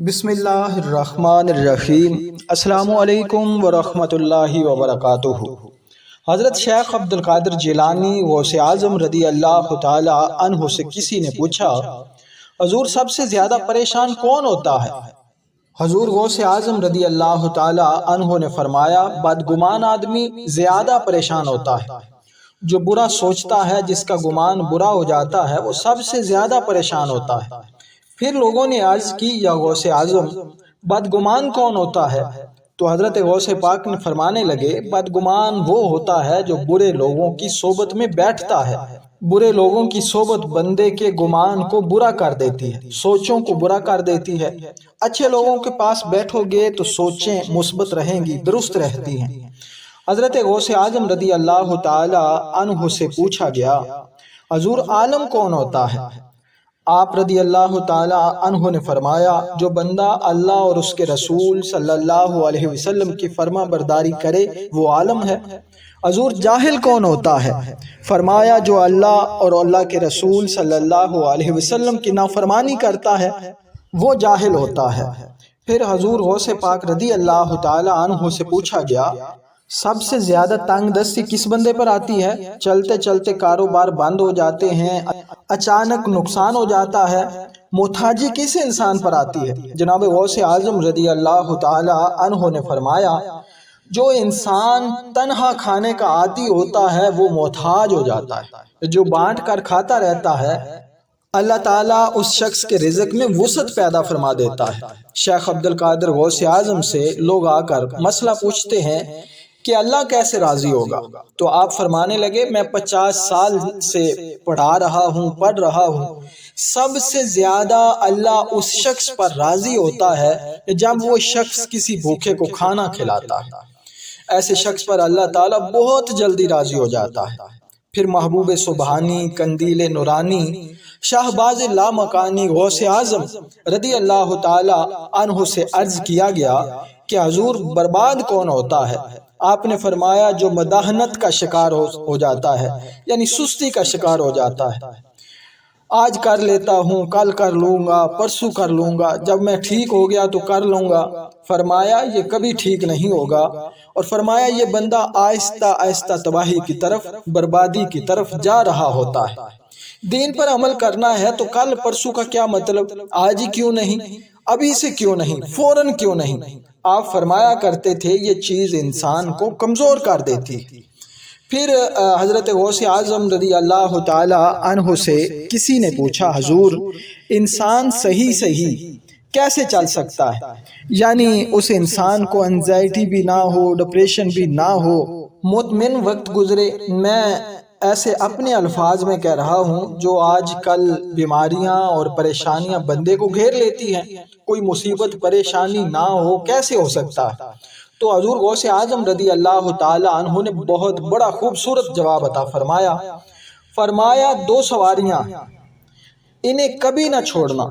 بسم اللہ الرحمن الرحیم۔ السلام علیکم ورحمۃ اللہ وبرکاتہ۔ حضرت شیخ عبد القادر جیلانی غوث اعظم رضی اللہ تعالی عنہ سے کسی نے پوچھا، حضور سب سے زیادہ پریشان کون ہوتا ہے؟ حضور غوث اعظم رضی اللہ تعالی عنہ نے فرمایا، بدگمان آدمی زیادہ پریشان ہوتا ہے۔ جو برا سوچتا ہے، جس کا گمان برا ہو جاتا ہے، وہ سب سے زیادہ پریشان ہوتا ہے۔ پھر لوگوں نے عرض کی، یا غوث اعظم بدگمان کون ہوتا ہے؟ تو حضرت غوث پاک نے فرمانے لگے، بدگمان وہ ہوتا ہے جو برے لوگوں کی صحبت میں بیٹھتا ہے۔ برے لوگوں کی صحبت بندے کے گمان کو برا کر دیتی ہے، سوچوں کو برا کر دیتی ہے۔ اچھے لوگوں کے پاس بیٹھو گے تو سوچیں مثبت رہیں گی، درست رہتی ہیں۔ حضرت غوث اعظم رضی اللہ تعالی عنہ سے پوچھا گیا، حضور عالم کون ہوتا ہے؟ آپ رضی اللہ تعالی عنہ نے فرمایا، جو بندہ اللہ اور اس کے رسول صلی اللہ علیہ وسلم کی فرما برداری کرے وہ عالم ہے۔ حضور جاہل کون ہوتا ہے؟ فرمایا، جو اللہ اور اللہ کے رسول صلی اللہ علیہ وسلم کی نافرمانی کرتا ہے وہ جاہل ہوتا ہے۔ پھر حضور غوث پاک رضی اللہ تعالی عنہ سے پوچھا گیا، سب سے زیادہ تنگ دستی کس بندے پر آتی ہے؟ چلتے چلتے کاروبار بند ہو جاتے ہیں، اچانک نقصان ہو جاتا ہے، محتاجی کس انسان پر آتی ہے؟ جناب غوث اعظم رضی اللہ تعالی عنہ نے فرمایا، جو انسان تنہا کھانے کا عادی ہوتا ہے وہ محتاج ہو جاتا ہے۔ جو بانٹ کر کھاتا رہتا ہے، اللہ تعالیٰ اس شخص کے رزق میں وسعت پیدا فرما دیتا ہے۔ شیخ عبد القادر غوث اعظم سے لوگ آ کر مسئلہ پوچھتے ہیں کہ اللہ کیسے راضی ہوگا؟ تو آپ فرمانے لگے، میں 50 سال سے پڑھ رہا ہوں، سب سے زیادہ اللہ اس شخص پر راضی ہوتا ہے جب وہ شخص کسی بھوکے کو کھانا کھلاتا ہے۔ ایسے شخص پر اللہ تعالیٰ بہت جلدی راضی ہو جاتا ہے۔ پھر محبوب سبحانی، قندیل نورانی، شہباز لامکانی غوث اعظم رضی اللہ تعالی عنہ سے عرض کیا گیا کہ حضور برباد کون ہوتا ہے؟ آپ نے فرمایا، جو مداحنت کا شکار ہو جاتا ہے، یعنی سستی کا شکار ہو جاتا ہے۔ آج کر لیتا ہوں، کل کر لوں گا، پرسوں کر لوں گا، جب میں ٹھیک ہو گیا تو کر لوں گا۔ فرمایا، یہ کبھی ٹھیک نہیں ہوگا، اور فرمایا یہ بندہ آہستہ آہستہ تباہی کی طرف، بربادی کی طرف جا رہا ہوتا ہے۔ دین پر عمل کرنا ہے تو کل پرسوں کا کیا مطلب؟ آج ہی کیوں نہیں؟ ابھی سے کیوں نہیں؟ فوراً کیوں نہیں؟ آپ فرمایا کرتے تھے، یہ چیز انسان کو کمزور کر دیتی۔ پھر حضرت غوث اعظم رضی اللہ تعالی عنہ سے کسی نے پوچھا، حضور انسان صحیح کیسے چل سکتا ہے؟ یعنی اس انسان کو انزائٹی بھی نہ ہو، ڈپریشن بھی نہ ہو، مطمئن وقت گزرے۔ میں ایسے اپنے الفاظ میں کہہ رہا ہوں، جو آج کل بیماریاں اور پریشانیاں بندے کو گھیر لیتی ہیں، کوئی مصیبت پریشانی نہ ہو، کیسے ہو سکتا ہے؟ تو حضور غوث اعظم رضی اللہ تعالی عنہ نے بہت بڑا خوبصورت جواب عطا فرمایا، 2 سواریاں، انہیں کبھی نہ چھوڑنا۔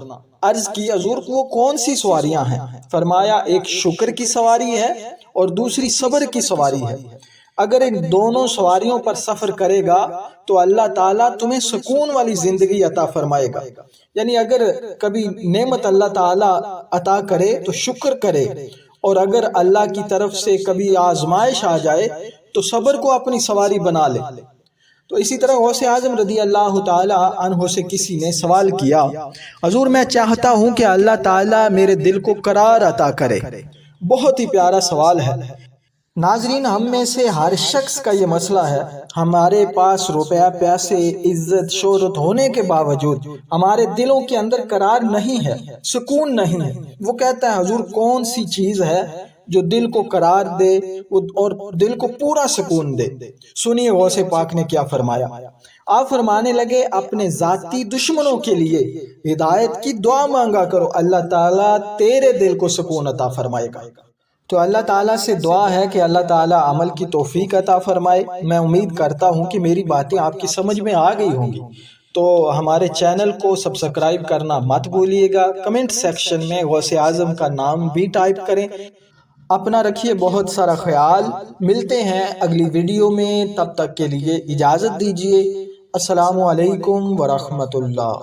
عرض کی، حضور وہ کون سی سواریاں ہیں؟ فرمایا، ایک شکر کی سواری ہے اور دوسری صبر کی سواری ہے۔ اگر ان دونوں سواریوں پر سفر کرے گا تو اللہ تعالیٰ تمہیں سکون والی زندگی عطا فرمائے گا۔ یعنی اگر کبھی نعمت اللہ تعالیٰ عطا کرے تو شکر کرے، اور اگر اللہ کی طرف سے کبھی آزمائش آ جائے تو صبر کو اپنی سواری بنا لے۔ تو اسی طرح غوث اعظم رضی اللہ تعالی عنہ سے کسی نے سوال کیا، حضور میں چاہتا ہوں کہ اللہ تعالیٰ میرے دل کو قرار عطا کرے۔ بہت ہی پیارا سوال ہے۔ ناظرین، ہم میں سے ہر شخص کا یہ مسئلہ ہے۔ ہمارے پاس روپیہ، پیسے، عزت، شہرت ہونے کے باوجود ہمارے دلوں کے اندر قرار نہیں ہے، سکون نہیں ہے۔ وہ کہتا ہے، حضور کون سی چیز ہے جو دل کو قرار دے اور دل کو پورا سکون دے؟ سنیے غوث پاک نے کیا فرمایا۔ آپ فرمانے لگے، اپنے ذاتی دشمنوں کے لیے ہدایت کی دعا مانگا کرو، اللہ تعالیٰ تیرے دل کو سکون عطا فرمائے گا۔ تو اللہ تعالیٰ سے دعا ہے کہ اللہ تعالیٰ عمل کی توفیق عطا فرمائے۔ میں امید کرتا ہوں کہ میری باتیں آپ کی سمجھ میں آ گئی ہوں گی۔ تو ہمارے چینل کو سبسکرائب کرنا مت بھولیے گا۔ کمنٹ سیکشن میں غوث اعظم کا نام بھی ٹائپ کریں۔ اپنا رکھیے بہت سارا خیال۔ ملتے ہیں اگلی ویڈیو میں، تب تک کے لیے اجازت دیجیے۔ السلام علیکم ورحمۃ اللہ۔